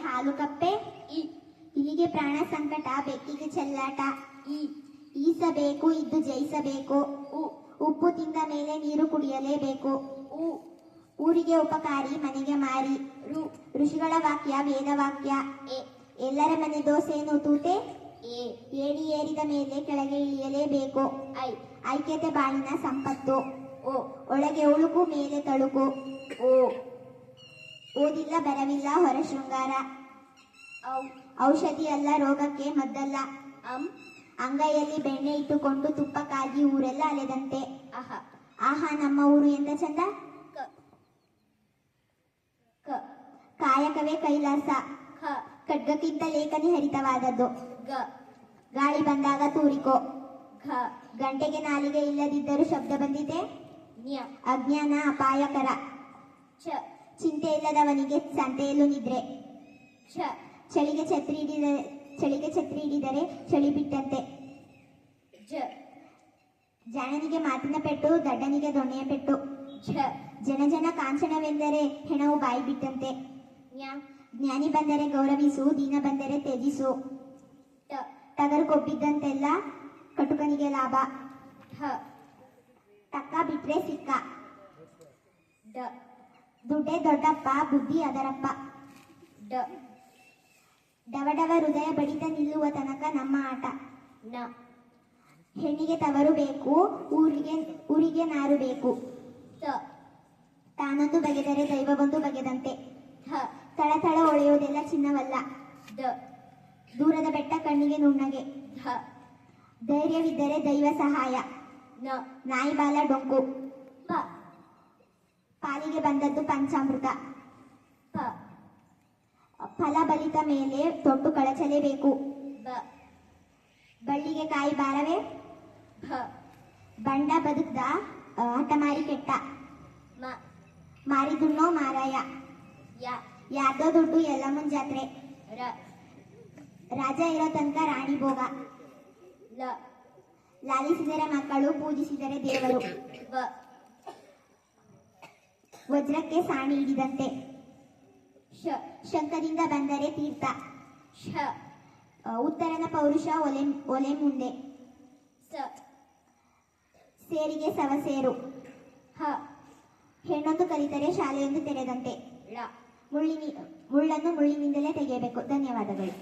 ಹಾಲು ಕಪ್ಪೆ. ಇಲಿಗೆ ಪ್ರಾಣ ಸಂಕಟ, ಬೆಕ್ಕಿಗೆ ಚೆಲ್ಲಾಟ. ಈಸಬೇಕು ಇದ್ದು ಜಯಿಸಬೇಕು. ಉಪ್ಪು ತಿಂದ ಮೇಲೆ ನೀರು ಕುಡಿಯಲೇಬೇಕು. ಊರಿಗೆ ಉಪಕಾರಿ ಮನೆಗೆ ಮಾರಿ. ಋಷಿಗಳ ವಾಕ್ಯ ವೇದವಾಕ್ಯ. ಎಲ್ಲರ ಮನೆ ದೋಸೆಯನ್ನು ತೂತೆ. ಏಡಿ ಏರಿದ ಮೇಲೆ ಕೆಳಗೆ ಇಳಿಯಲೇಬೇಕು. ಐಕ್ಯತೆ ಬಾಳಿನ ಸಂಪತ್ತು. ಒಳಗೆ ಉಳುಕು ಮೇಲೆ ತಳುಕು. ಓದಿಲ್ಲ ಬರವಿಲ್ಲ ಹೊರ ಶೃಂಗಾರ. ಔಷಧಿ ಅಲ್ಲ ರೋಗಕ್ಕೆ ಮದ್ದಲ್ಲ. ಅಂಗೈಯಲ್ಲಿ ಬೆಣ್ಣೆ ಇಟ್ಟುಕೊಂಡು ತುಪ್ಪಕ್ಕಾಗಿ ಊರೆಲ್ಲ ಅಲೆದಂತೆ. ಆಹಾ ನಮ್ಮ ಊರು ಎಂದ ಚಂದ. ಕಾಯಕವೇ ಕೈಲಾಸ. ಖಡ್ಗಕ್ಕಿಂತ ಲೇಖನಿ ಹರಿತವಾದದ್ದು. ಗಾಳಿ ಬಂದಾಗ ತೂರಿಕೋ. ಗಂಟೆಗೆ ನಾಲಿಗೆ ಇಲ್ಲದಿದ್ದರೂ ಶಬ್ದ ಬಂದಿದೆ. ಅಜ್ಞಾನ ಅಪಾಯಕರ. ಚಿಂತೆ ಇಲ್ಲದವನಿಗೆ ಸಂತೆಯಲ್ಲೂ ನಿದ್ರೆ. ಚಳಿಗೆ ಛತ್ರಿ ಹಿಡಿದರೆ ಚಳಿ ಬಿಟ್ಟಂತೆ. ಜಾಣನಿಗೆ ಮಾತಿನ ಪೆಟ್ಟು, ದಡ್ಡನಿಗೆ ದೊಣ್ಣೆಯ ಪೆಟ್ಟು. ಜನ ಕಾಂಚನವೆಂದರೆ ಹೆಣವು ಬಾಯಿ ಬಿಟ್ಟಂತೆ. ಜ್ಞಾನಿ ಬಂದರೆ ಗೌರವಿಸು, ದೀನ ಬಂದರೆ ತ್ಯಜಿಸು. ಟಗರು ಕೊಬ್ಬಿದ್ದಂತೆಲ್ಲ ಕಟುಕನಿಗೆ ಲಾಭ. ಟಕ್ಕ ಬಿಟ್ರೆ ಸಿಕ್ಕ. ದುಡ್ಡೇ ದೊಡ್ಡಪ್ಪ, ಬುದ್ಧಿ ಅದರಪ್ಪ. ಡವಡವ ಹೃದಯ ಬಡಿತ ನಿಲ್ಲುವ ತನಕ ನಮ್ಮ ಆಟ. ಹೆಣ್ಣಿಗೆ ತವರು ಬೇಕು, ಊರಿಗೆ ನಾರು ಬೇಕು. ತಾನೊಂದು ಬಗೆದರೆ ದೈವವೊಂದು ಬಗೆದಂತೆ. ತಳತಳ ಒಳೆಯೋದೆಲ್ಲ ಚಿನ್ನವಲ್ಲ. ದೂರದ ಬೆಟ್ಟ ಕಣ್ಣಿಗೆ ನುಣ್ಣಗೆ. ಧೈರ್ಯವಿದ್ದರೆ ದೈವ ಸಹಾಯ. ನಾಯಿ ಬಾಲ ಡೊಂಕು. ಪಾಲಿಗೆ ಬಂದದ್ದು ಪಂಚಾಮೃತ. ಫಲ ಬಲಿತ ಮೇಲೆ ತೊಟ್ಟು ಕಳಚಲೇಬೇಕು. ಬಳ್ಳಿಗೆ ಕಾಯಿ ಬಾರವೇ. ಬಂಡ ಬದುಕ್ದ ಹಠಮಾರಿ ಕೆಟ್ಟ. ಮಾರಿದುಣ್ಣೋ ಮಾರಾಯ. ಯಾರ್ದೋ ದುಡ್ಡು ಎಲ್ಲಮ್ಮನ್ ಜಾತ್ರೆ. ರಾಜ ಇರೋ ತನಕ ರಾಣಿ ಭೋಗ. ಲಾಲಿಸಿದರೆ ಮಕ್ಕಳು, ಪೂಜಿಸಿದರೆ ದೇವರು. ವಜ್ರಕ್ಕೆ ಸಾಣಿ ಹಿಡಿದಂತೆ. ಶಂಕದಿಂದ ಬಂದರೆ ತೀರ್ಥ. ಉತ್ತರನ ಪೌರುಷ ಒಲೆ ಮುಂದೆ. ಸೇರಿಗೆ ಸವಸೇರು. ಹೆಣ್ಣೊಂದು ಕಲಿತರೆ ಶಾಲೆಯೊಂದು ತೆರೆದಂತೆ. ಮುಳ್ಳನ್ನು ಮುಳ್ಳಿನಿಂದಲೇ ತೆಗೆಯಬೇಕು. ಧನ್ಯವಾದಗಳು.